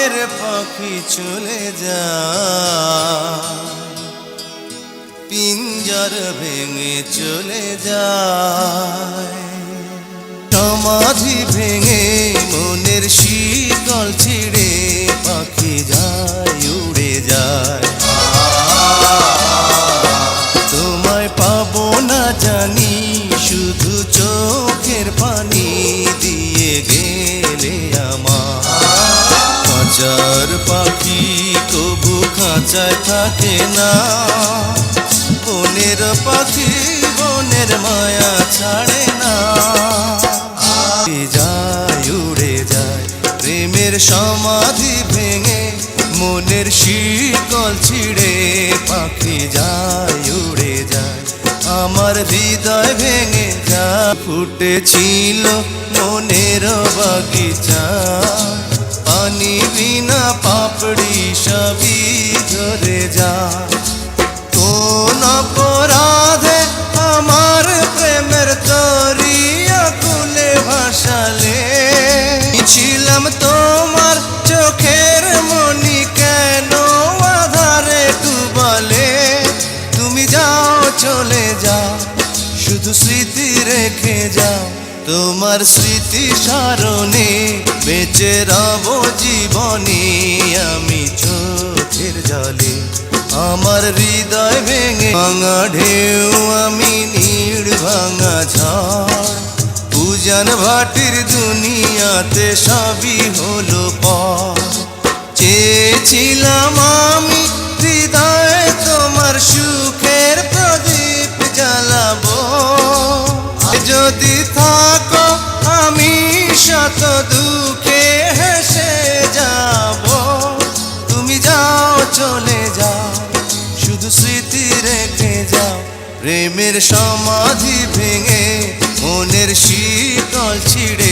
প্রাণের পাখি চলে যায়, পিঞ্জর ভেঙে চলে যায়। সমাধি ভেঙে মনের শিকল ছিঁড়ে পাখি যায়, উড়ে যায়। তোমায় পাবো না জানি, শুধু চোখের পানি দিয়ে গেলে আমার। খাঁচার পাখি কবু খাঁচায় থাকে না, বনের পাখি বনের মায়া ছাড়ে না। যায় উড়ে যায়, প্রেমের সমাধি ভেঙে মনের শিকল ছিঁড়ে পাখি যায়, উড়ে যায়। আমার হৃদয় ভেঙে যা ফুটেছিল মনের বাগিচা, পানি বিনা পাপড়ি সবই ঝরে যায়। কোন অপরাধে আমার প্রেমের দরিয়া খুলে ভাসালে, ছিলাম তোমার চোখের মনি, কেন আধারে ডুবালে? তুমি যাও চলে যাও, শুধু স্মৃতি রেখে যাও। তোমার স্মৃতি স্মরণে বেঁচে রব জীবনে আমি চোখের জলে। আমার হৃদয় ভেঙে ভাঙা ঢেউ আমি, নীড় ভাঙা ঝড়। উজান ভাটির দুনিয়াতে সবই হলো পর। চেয়েছিলাম আমি হৃদয়ে তোমার সুখের প্রদীপ জ্বালাবো, যদি থাকো আমি শত দুঃখে হেসে যাব। তুমি যাও চলে যাও, শুধু স্মৃতি রেখে যাও। প্রেমের সমাধি ভেঙে মনের শিকল ছিঁড়ে